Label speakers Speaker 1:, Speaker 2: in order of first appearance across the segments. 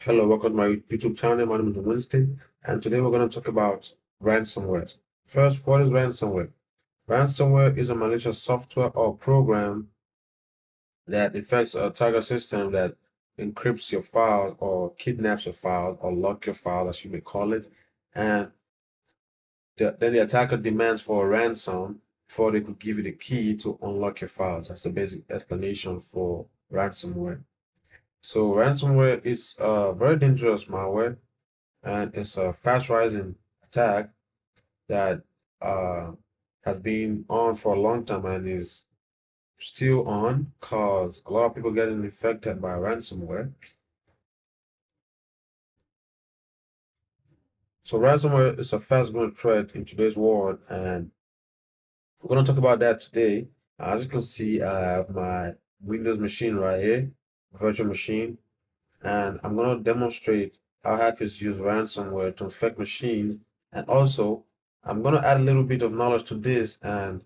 Speaker 1: Hello, welcome to my YouTube channel. My name is Winston, and today we're going to talk about ransomware. First, what is ransomware? Ransomware is a malicious software or program that infects a target system that encrypts your files or kidnaps your files or lock your files, as you may call it. And then the attacker demands for a ransom before they could give you the key to unlock your files. That's the basic explanation for ransomware. So ransomware is a very dangerous malware, and it's a fast rising attack that uh, has been on for a long time and is still on because a lot of people getting infected by ransomware. So ransomware is a fast growing threat in today's world, and we're going to talk about that today. As you can see, I have my Windows machine right here, virtual machine, and I'm going to demonstrate how hackers use ransomware to infect machines. And also, I'm going to add a little bit of knowledge to this, and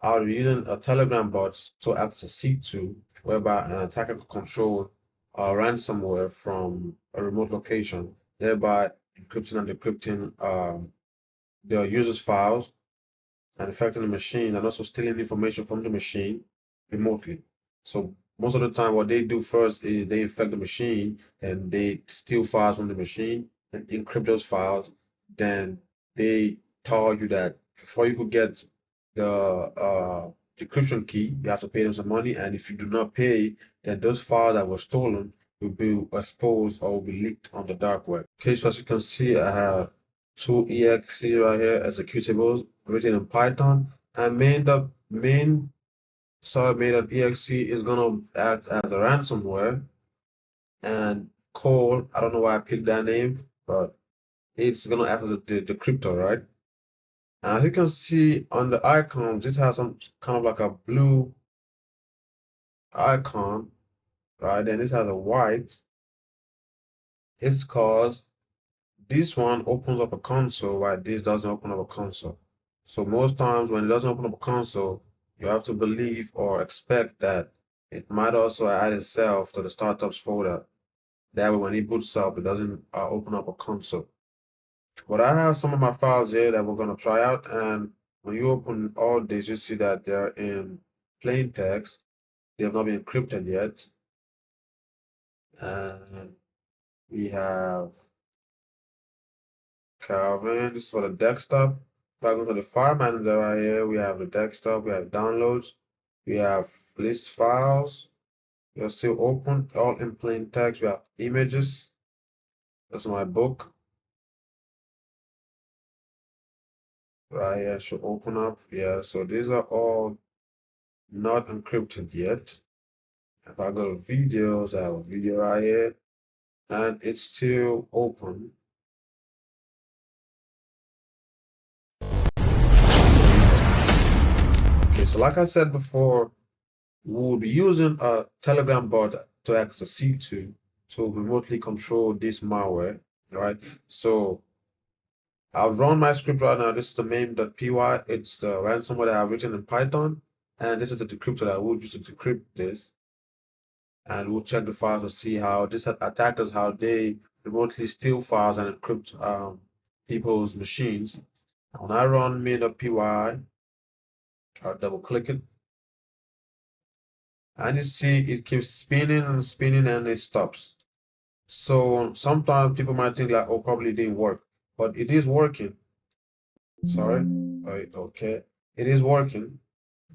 Speaker 1: I'll be using a Telegram bot to act as a C2, whereby an attacker can control ransomware from a remote location, thereby encrypting and decrypting the user's files and affecting the machine, and also stealing information from the machine remotely. So most of the time, what they do first is they infect the machine and they steal files from the machine and encrypt those files. Then they tell you that before you could get the decryption key, you have to pay them some money, and if you do not pay, then those files that were stolen will be exposed or will be leaked on the dark web. Okay, so as you can see, I have two exe right here executables written in Python, and main.exe is gonna act as a ransomware, and call, I don't know why I picked that name, but it's gonna act as the crypto, right? And as you can see on the icon, this has some kind of like a blue icon, right? And this has a white. It's cause this one opens up a console, while this doesn't open up a console. So most times when it doesn't open up a console, you have to believe or expect that it might also add itself to the startups folder. That way when it boots up, it doesn't open up a console. But I have some of my files here that we're going to try out. And when you open all these, you see that they're in plain text. They have not been encrypted yet. And we have Calvin. This is for the desktop. If I go to the file manager right here, we have the desktop, we have downloads, we have list files. They're still open, all in plain text. We have images. That's my book. Right here should open up. Yeah, so these are all not encrypted yet. If I go to videos, I have a video right here, and it's still open. Okay, so like I said before, we'll be using a Telegram bot to act as a C2 to remotely control this malware, right? So I'll run my script right now. This is the main.py. It's the ransomware that I've written in Python, and this is the decryptor that I will use to decrypt this. And we'll check the files to see how this attackers, how they remotely steal files and encrypt people's machines. When I run main.py, I'll double click it, and you see it keeps spinning and spinning and it stops. So sometimes people might think like, oh, probably didn't work, but it is working. Sorry. Right, okay. It is working.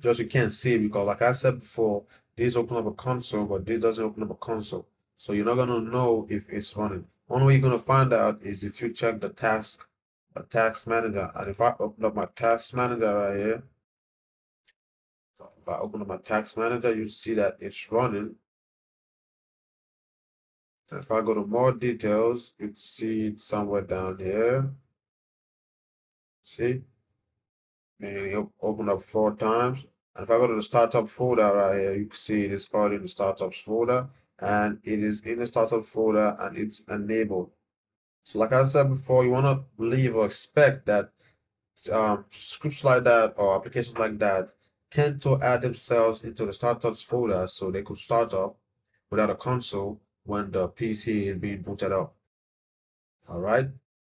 Speaker 1: Just you can't see it because like I said before, this open up a console, but this doesn't open up a console. So you're not gonna know if it's running. Only way you're gonna find out is if you check the task manager. And if I open up my task manager right here, if I open up my task manager, you see that it's running. And if I go to more details, you'd see it somewhere down here. See? And it opened up 4 times. And if I go to the startup folder right here, you can see it is called in the startups folder, and it is in the startup folder and it's enabled. So like I said before, you want to believe or expect that scripts like that or applications like that tend to add themselves into the startups folder so they could start up without a console, when the PC is being booted up. All right.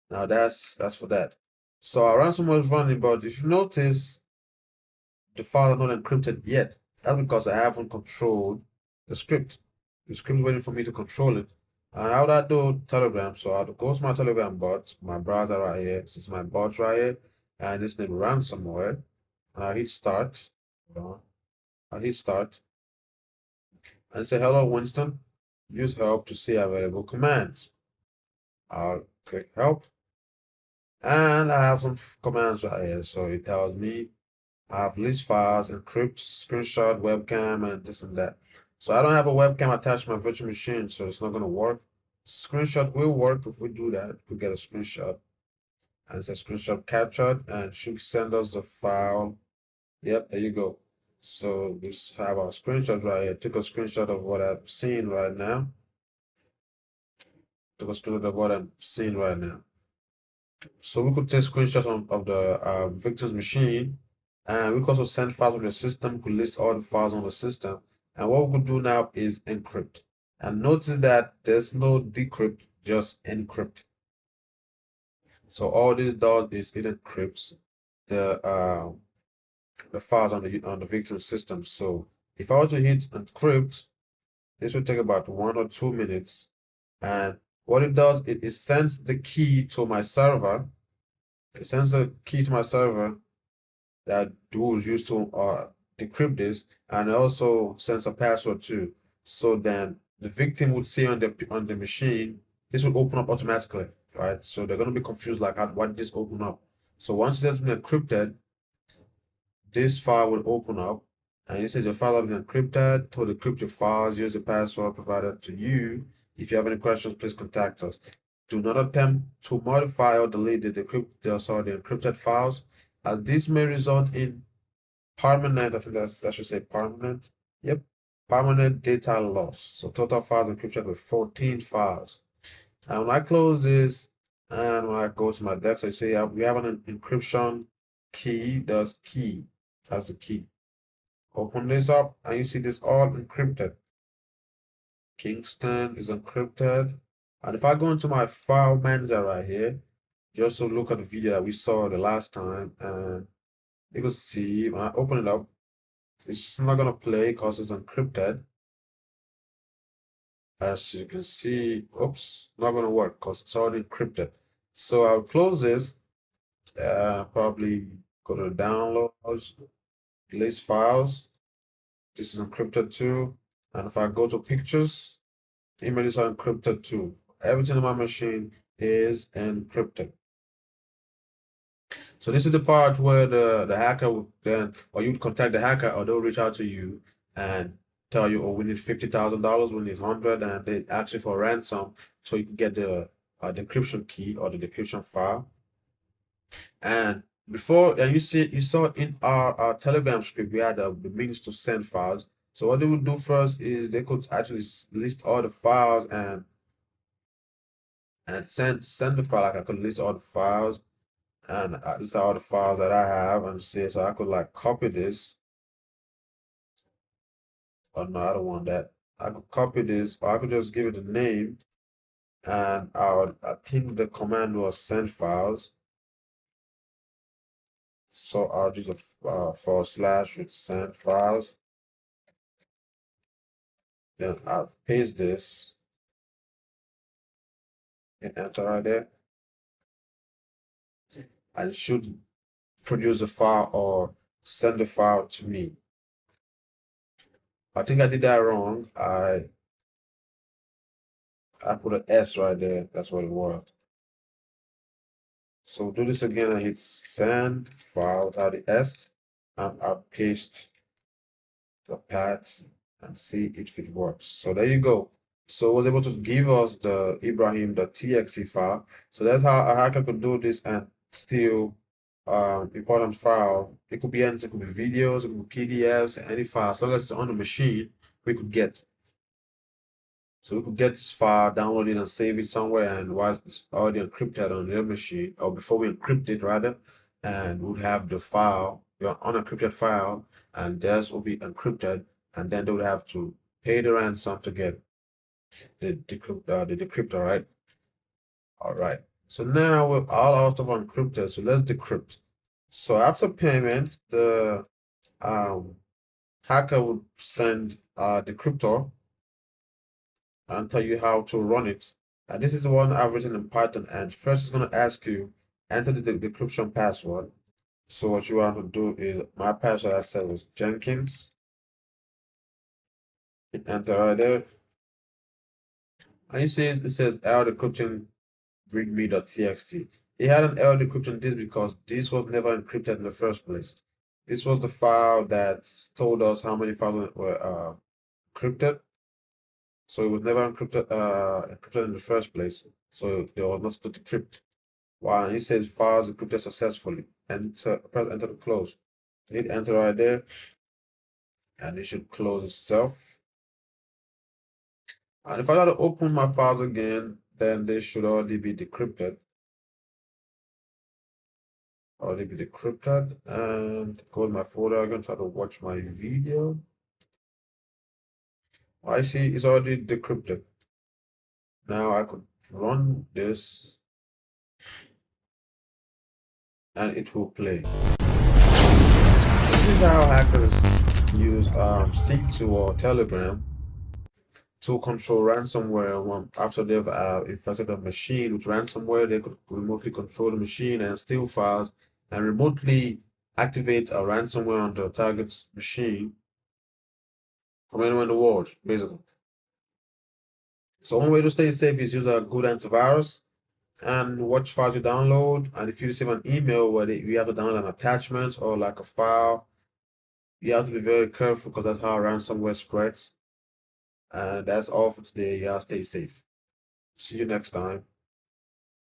Speaker 1: Now that's for that. So our ransomware is running, but if you notice, the files are not encrypted yet. That's because I haven't controlled the script. The script is waiting for me to control it. And how would I do Telegram? So I'll go to my Telegram bot, my browser right here. This is my bot right here, and this name ransomware. And I'll hit start. Hold on. I'll hit start and say hello Winston. Use help to see available commands. I'll click help, and I have some commands right here. So it tells me I have list files, encrypt, screenshot, webcam, and this and that. So I don't have a webcam attached to my virtual machine, so it's not going to work. Screenshot will work if we do that. If we get a screenshot, and it's a screenshot captured, and should send us the file. Yep, there you go. So we have our screenshot right here. Took a screenshot of what I'm seeing right now. Took a screenshot of what I'm seeing right now. So we could take screenshots of the victim's machine, and we could also send files from the system, could list all the files on the system. And what we could do now is encrypt. And notice that there's no decrypt, just encrypt. So all this does is it encrypts the files on the victim system. So if I were to hit encrypt, this will take about 1 or 2 minutes. And what it does, it sends the key to my server. It sends a key to my server that was used to decrypt this, and it also sends a password too. So then the victim would see on the machine, this will open up automatically, right? So they're gonna be confused like, why did this open up? So once it has been encrypted, this file will open up, and it says your file has been encrypted. To decrypt your files, use the password provided to you. If you have any questions, please contact us. Do not attempt to modify or delete the encrypted files, as this may result in permanent, I think that should say permanent. Yep, permanent data loss. So total files encrypted with 14 files. And when I close this, and when I go to my desk, I say we have an encryption key. That's key. That's the key. Open this up, and you see this all encrypted. Kingston is encrypted. And if I go into my file manager right here, just to look at the video that we saw the last time, and you can see when I open it up, it's not gonna play because it's encrypted. As you can see, oops, not gonna work because it's already encrypted. So I'll close this, probably go to downloads, list files. This is encrypted too. And if I go to pictures, images are encrypted too. Everything on my machine is encrypted. So this is the part where the hacker would then, or you'd contact the hacker, or they'll reach out to you and tell you, oh, we need $50,000, we need 100, and they ask you for ransom so you can get the decryption key or the decryption file. And you saw in our Telegram script, we had the means to send files. So what they would do first is they could actually list all the files and send the file. Like I could list all the files, and these are all the files that I have, and see, so I could like copy this. Oh no, I don't want that. I could copy this, or I could just give it a name, and I think the command was send files. So I'll use a / with send files. Then I'll paste this and enter right there, and it should produce a file or send a file to me. I think I did that wrong. I put an S right there. That's what it was. So do this again and hit send file without the S, and I'll paste the paths and see if it works. So there you go. So it was able to give us the Ibrahim.txt file. So that's how a hacker could do this and steal important file. It could be anything, it could be videos, it could be PDFs, any file. As long as it's on the machine, we could get. So we could get this file, download it, and save it somewhere. And once it's already encrypted on their machine, or before we encrypt it rather, and we'd have the file, the unencrypted file, and theirs will be encrypted, and then they would have to pay the ransom to get the decryptor, right? All right. So now we're all our stuff encrypted. So let's decrypt. So after payment, the um, hacker would send a decryptor and tell you how to run it. And this is the one I've written in Python. And first, it's going to ask you enter the decryption password. So what you want to do is my password I said was Jenkins. Hit enter right there. And you see it says error decryption readme.txt. It had an error decryption this because this was never encrypted in the first place. This was the file that told us how many files were encrypted. So it was never encrypted in the first place. So there was not to decrypt. While it says files encrypted successfully. Enter, press enter to close. Hit enter right there, and it should close itself. And if I try to open my files again, then they should already be decrypted. And go to my folder again, try to watch my video. I see it's already decrypted. Now I could run this and it will play. This is how hackers use C2 or Telegram to control ransomware. After they've infected a machine with ransomware, they could remotely control the machine and steal files and remotely activate a ransomware on the target's machine from anywhere in the world, basically. So one way to stay safe is use a good antivirus and watch files you download. And if you receive an email where you have to download an attachment or like a file, you have to be very careful because that's how ransomware spreads. And that's all for today. Y'all stay safe. See you next time.